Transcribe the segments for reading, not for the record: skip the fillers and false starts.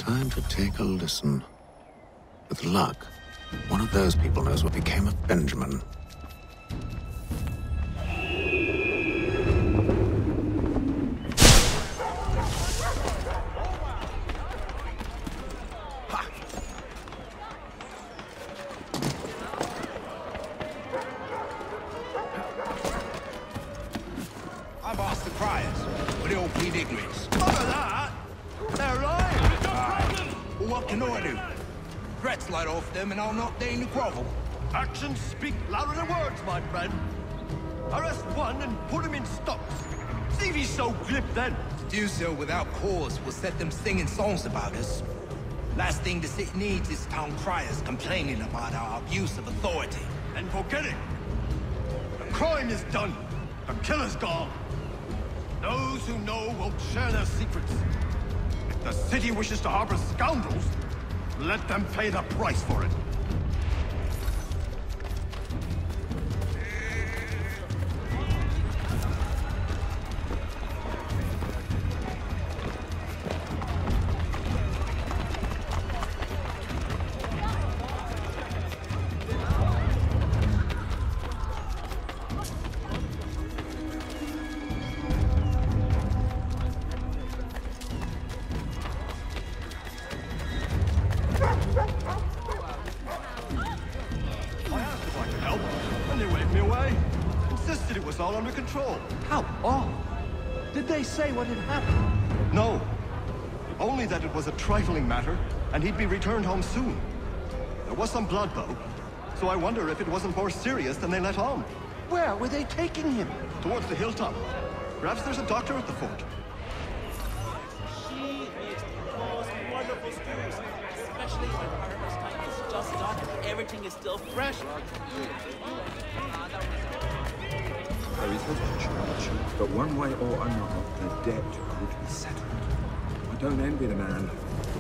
Time to take a listen. With luck, one of those people knows what became of Benjamin. I've asked the criers, but they all plead ignorance. None of that! They're lying! Well, what can I do? Threats light off them and I'll not deign to grovel. Actions speak louder than words, my friend. Arrest one and put him in stocks. See if he's so glib then. To do so without cause will set them singing songs about us. Last thing the city needs is town criers complaining about our abuse of authority. And forget it. The crime is done. The killer's gone. Those who know won't share their secrets. If the city wishes to harbor scoundrels, let them pay the price for it. All under control. How odd. Did they say what had happened? No. Only that it was a trifling matter, and he'd be returned home soon. There was some blood, though, so I wonder if it wasn't more serious than they let on. Where were they taking him? Towards the hilltop. Perhaps there's a doctor at the fort. She makes the most wonderful stews, especially when harvest time is just done and everything is still fresh. There is a church, but one way or another, the debt would be settled. I don't envy the man.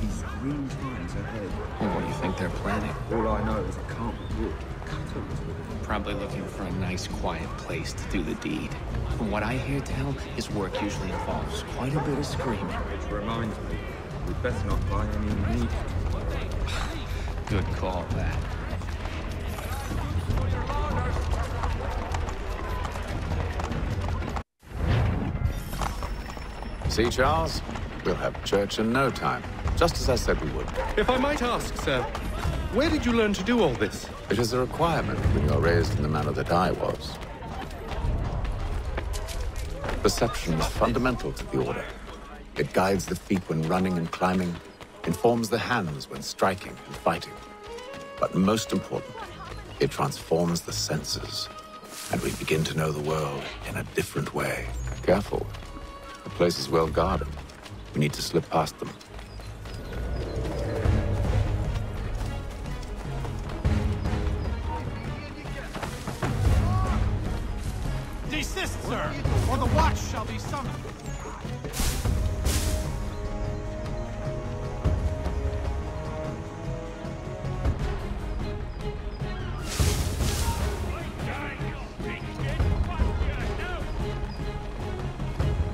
He's grim times ahead. Well, what do you think they're planning? All I know is it can't be good. Cutters. Probably looking for a nice, quiet place to do the deed. From what I hear tell, his work usually involves quite a bit of screaming. Which reminds me, we'd best not buy any meat. Good call, that. See, Charles? We'll have church in no time, just as I said we would. If I might ask, sir, where did you learn to do all this? It is a requirement when you're raised in the manner that I was. Perception is fundamental to the order. It guides the feet when running and climbing, informs the hands when striking and fighting. But most important, it transforms the senses, and we begin to know the world in a different way. Careful. The place is well guarded. We need to slip past them. Desist, sir, or the watch shall be summoned.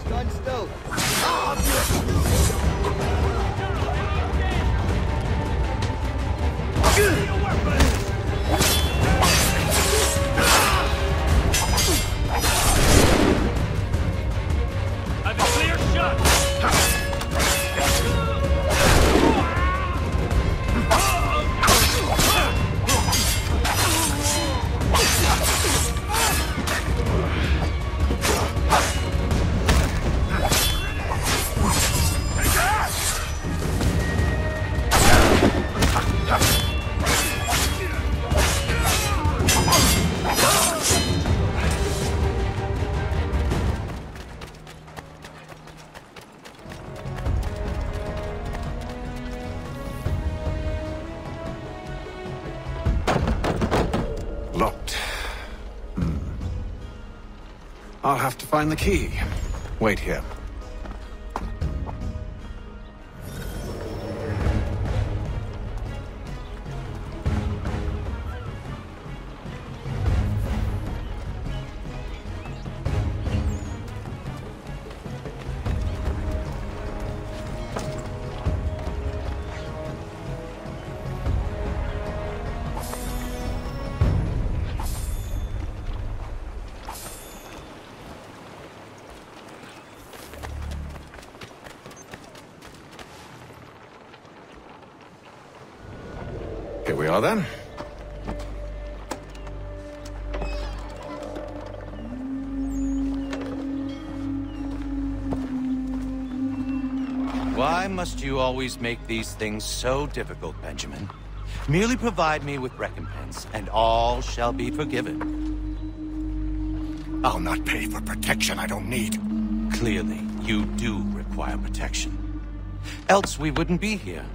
Stand still. I've a clear shot. Locked. I'll have to find the key. Wait here. Here we are then. Why must you always make these things so difficult, Benjamin? Merely provide me with recompense, and all shall be forgiven. I'll not pay for protection I don't need. Clearly, you do require protection. Else we wouldn't be here.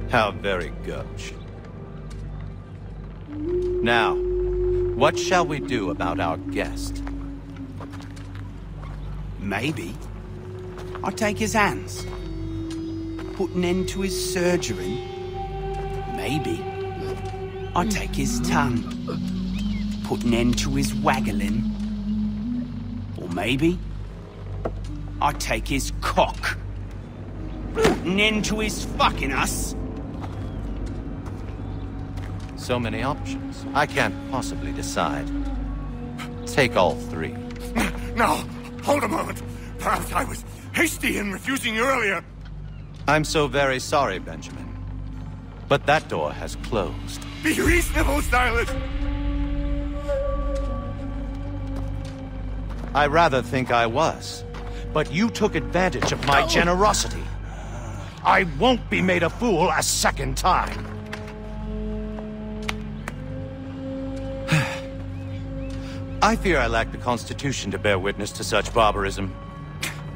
How very gauche. Now, what shall we do about our guest? Maybe I'll take his hands. Put an end to his surgery. Maybe I'll take his tongue. Put an end to his waggling. Or maybe I'll take his cock. Put an end to his fucking us. So many options. I can't possibly decide. Take all three. No, hold a moment. Perhaps I was hasty in refusing you earlier. I'm so very sorry, Benjamin. But that door has closed. Be reasonable, Silas! I rather think I was. But you took advantage of my generosity. I won't be made a fool a second time. I fear I lack the constitution to bear witness to such barbarism.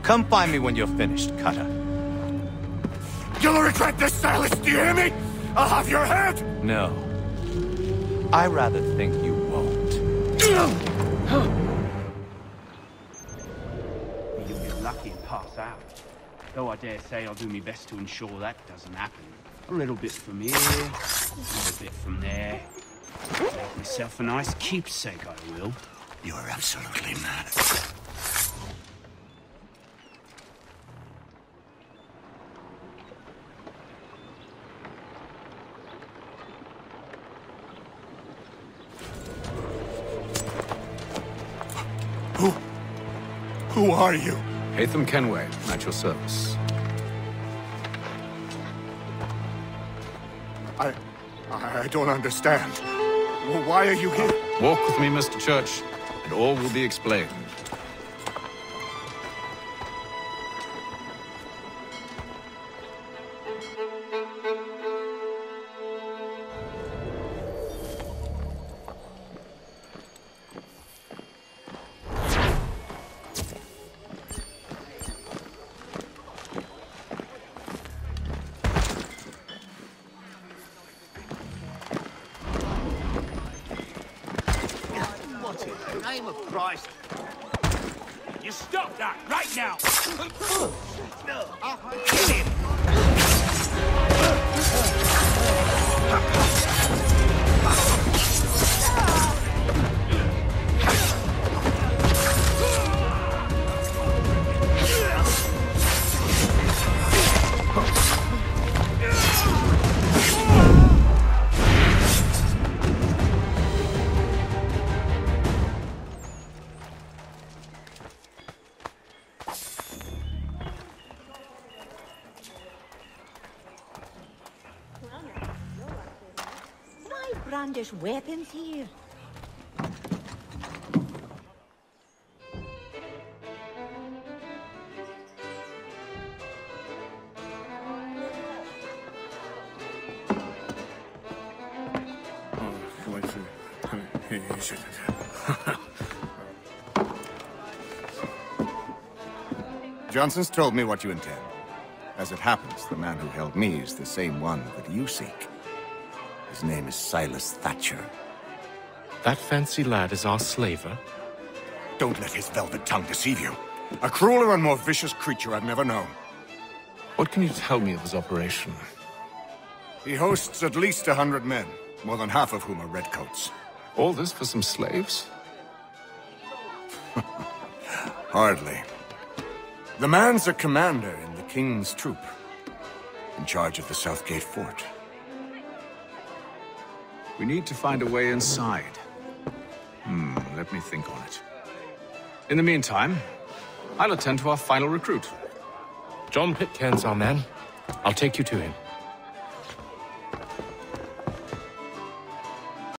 Come find me when you're finished, Cutter. You'll regret this, Silas, do you hear me? I'll have your head! No. I rather think you won't. You'll get lucky and pass out. Though I dare say I'll do my best to ensure that doesn't happen. A little bit from here, a little bit from there. Make myself a nice keepsake, I will. You're absolutely mad. Who are you? Hatham Kenway, at your service. I don't understand. Well, why are you here? Walk with me, Mr. Church, and all will be explained. In the name of Christ. You stop that right now! Kill him! Brandish weapons here. Johnson's told me what you intend. As it happens, the man who held me is the same one that you seek. His name is Silas Thatcher. That fancy lad is our slaver? Don't let his velvet tongue deceive you. A crueler and more vicious creature I've never known. What can you tell me of his operation? He hosts at least 100 men, more than half of whom are Redcoats. All this for some slaves? Hardly. The man's a commander in the King's troop, in charge of the Southgate Fort. We need to find a way inside. Let me think on it. In the meantime, I'll attend to our final recruit. John Pitcairn's our man. I'll take you to him.